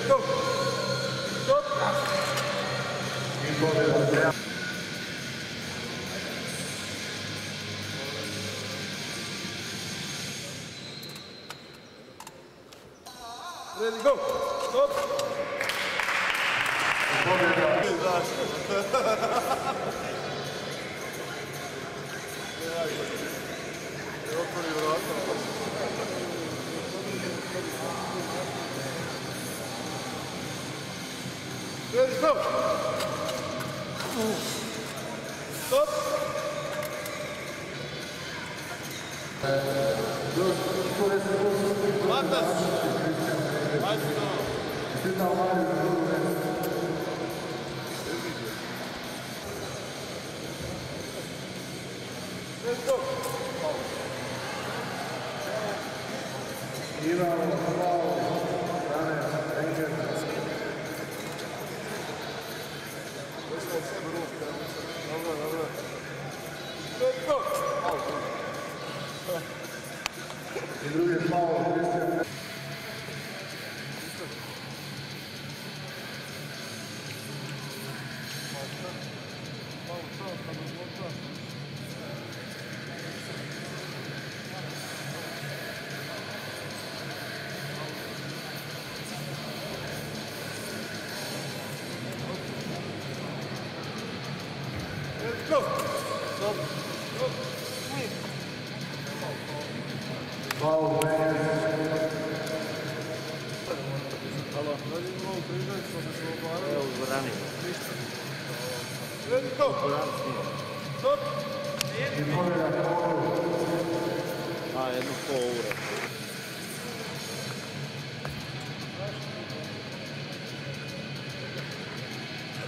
Go! Stop! Ready, go! Stop! Ready, go! Stop! Matas! Let's go! Let's go! I drugi faul, Kristijan. Let's go! Stop! Stop! Win! Foul, man. Evo u dvorani. Let's go! Stop! A, jedno pol ure.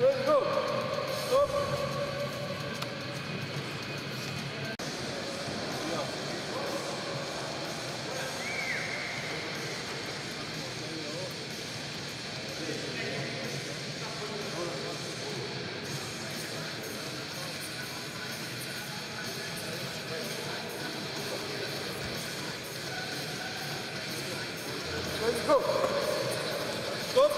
Let's go! Stop! Let's go! Stop!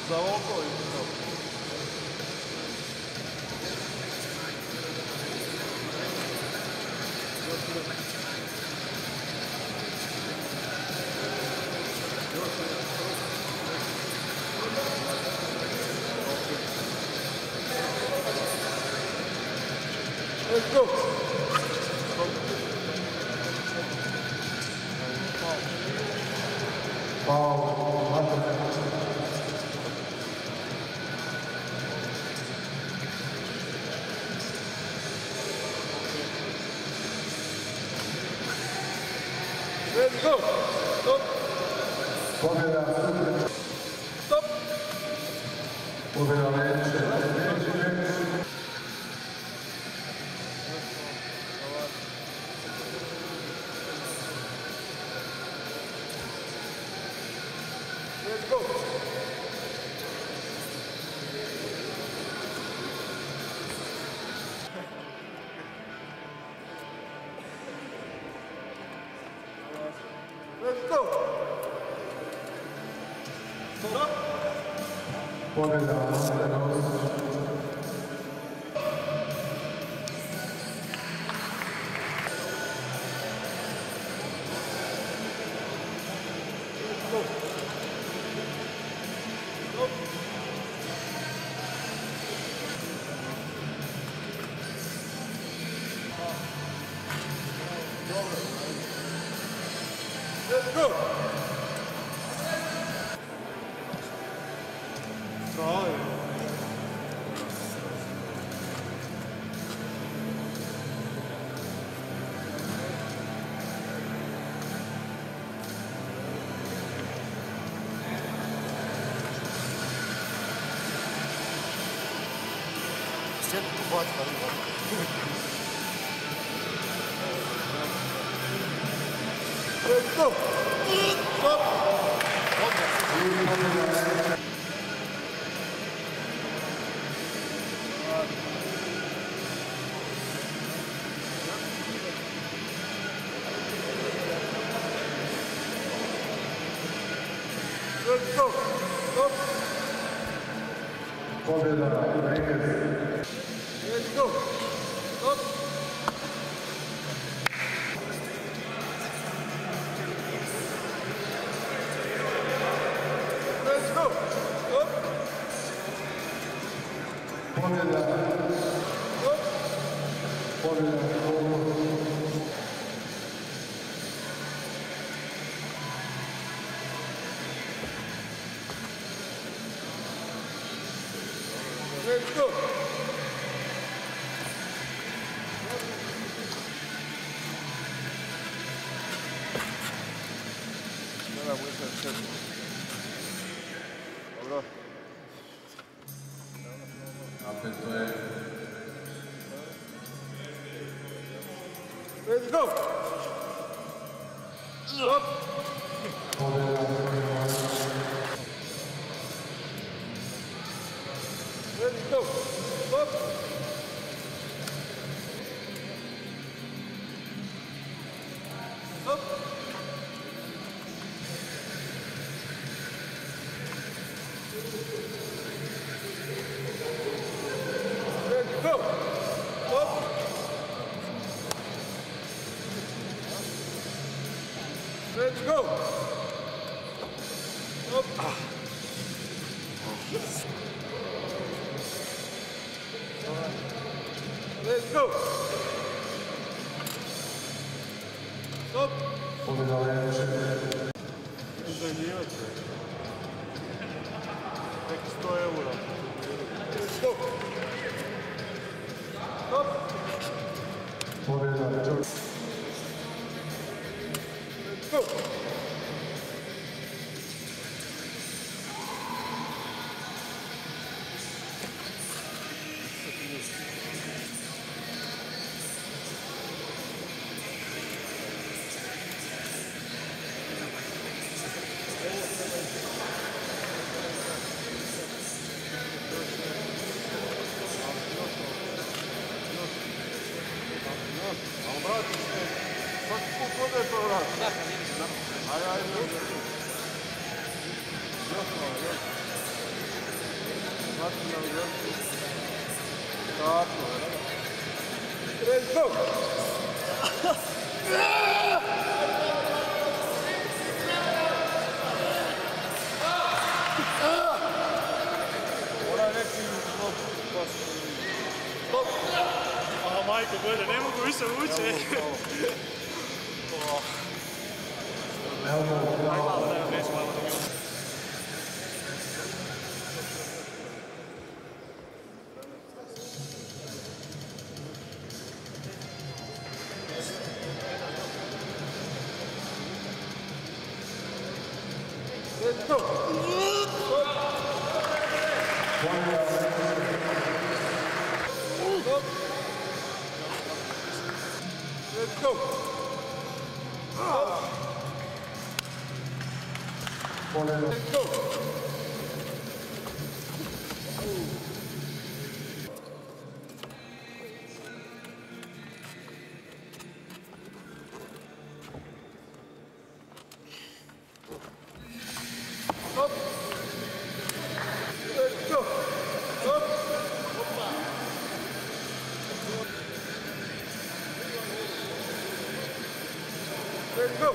За oko i stop. Let's go! Let's go! Stop! Stop! Let's go! Let's go! Stop! Let's go! Try. Sempre que pode, Let's go. Stop. Let's go. Stop. Pobjeda Rijeka. Let's go. Stop. Let's go. Stop. Pobjeda. Stop. Pobjeda. Let's go. Dobra, błyska wstępna. Dobra. Opet to je Let's go. Stop. pobjeda. Let's go. Stop. Stop. Let's go. Stop. Let's go. Stop. Let's go. Stop. Pobjeda Rijeka. Zanimate. Neki 100 eura. Let's go. Stop. Pobjeda Đorđe. Let's go. A vrati se. Svaki put ode to vrati. Ajde, ajde. Još malo, još. Znači nam još. Tako, let's go. Mora neki stop. Stop. A majko, gledaj, ne mogu više ući. Elmo, Malo da još malo da mi Let's go. Stop. Let's go. pobjeda. Let's go. Stop. Let's go. Stop. Let's go.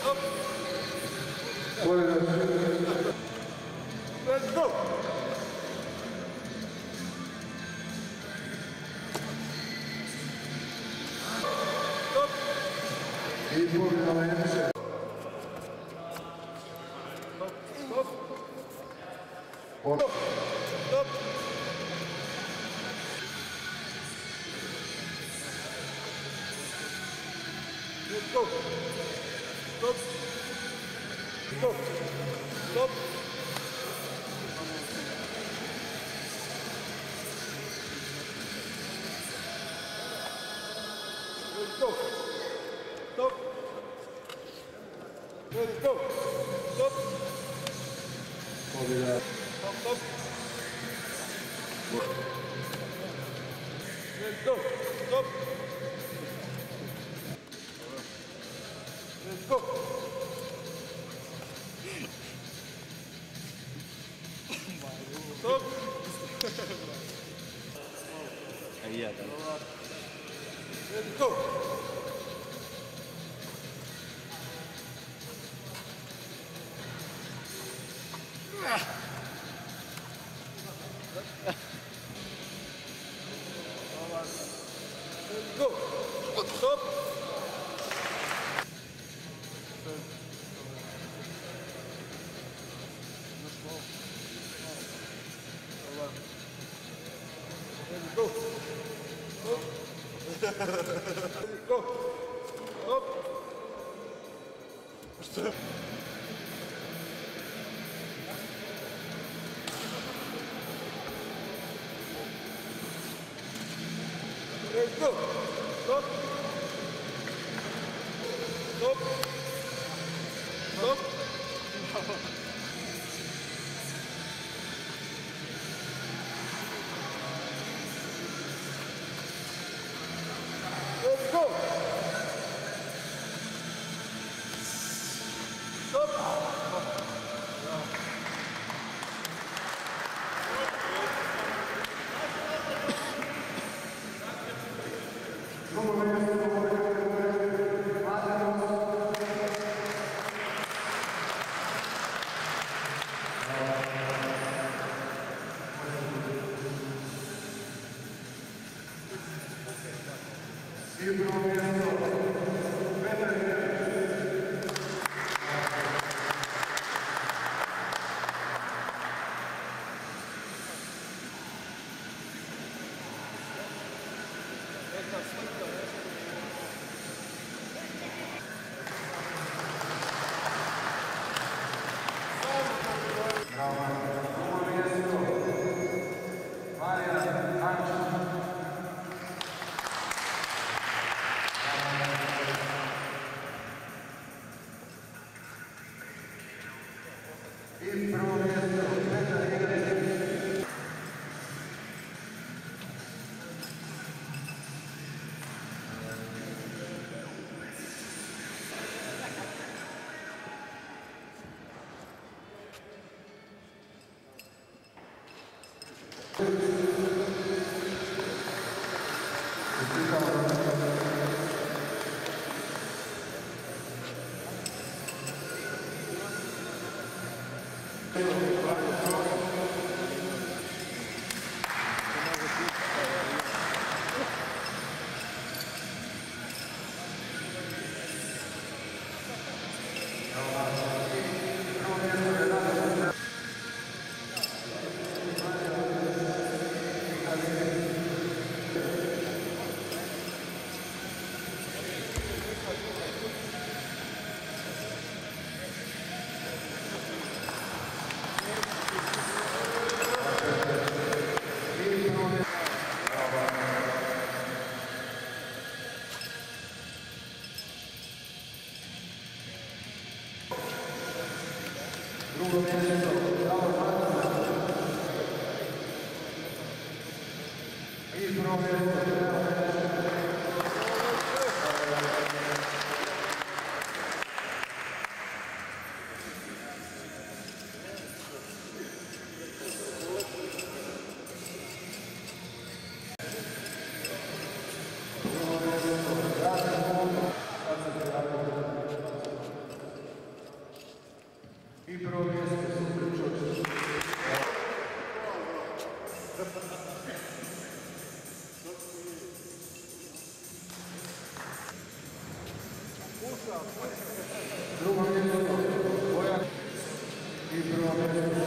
Stop. Pobjeda. Let's go. Stop. I pobjeda Rijeka. Stop. Pobjeda. Stop. Let's go. Stop. Stop. Stop. Let's Stop. Stop. Ready, go. Stop. Pobjeda. Stop, stop. Ready, go. Stop. Ready, go. Stop. Ahí ya está. Ready, go. Ready, go. Stop. Ready, go. Stop. Ready, go. Stop. Stop. Ready, go. Stop. Stop. Stop. Ready, go. Stop. I prvo mjesto Petar Jeremić. Drugo mjesto Marijan Ančić. I prvo mjesto Petar Jeremić. Drugo mjesto Davor Marković. I prvo mjesto I prvo mjesto Super Čočić. Drugo mjesto Bojan. I prvo mjesto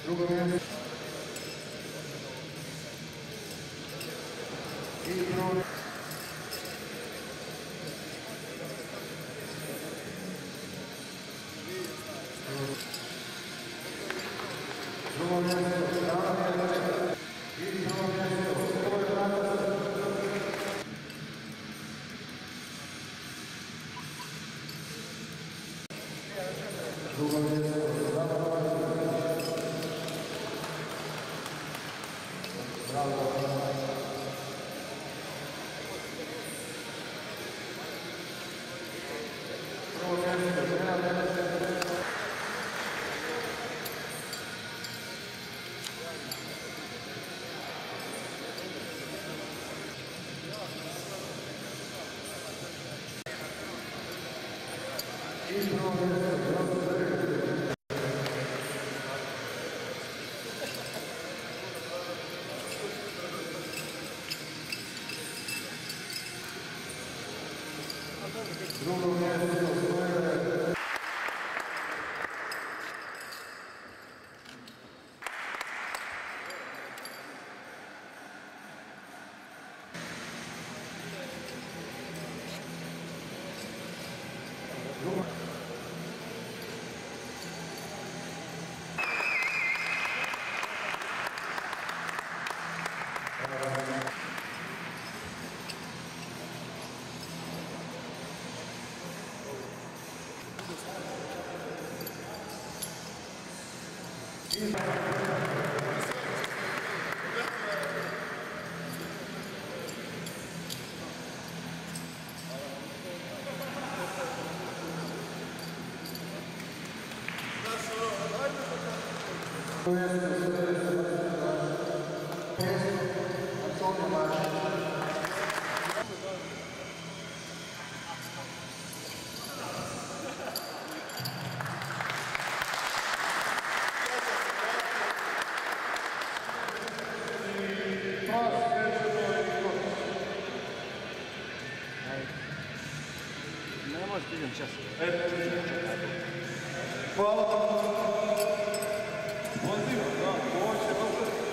Drugo mjesto. I prvo mjesto. Drugo mjesto, Dana Jelena. I prvo mjesto, Hrvoje Branac. Drugo mjesto, Dana Jelena. Bravo. Prvo mjesto, Žena Jelena. I prvo mjesto, Jozo Zerek. Drugo mjesto, Stojer. Antonio Marčić. Ne možete idem čas. Hvala vam. Pozivam, da, ovo će dobro.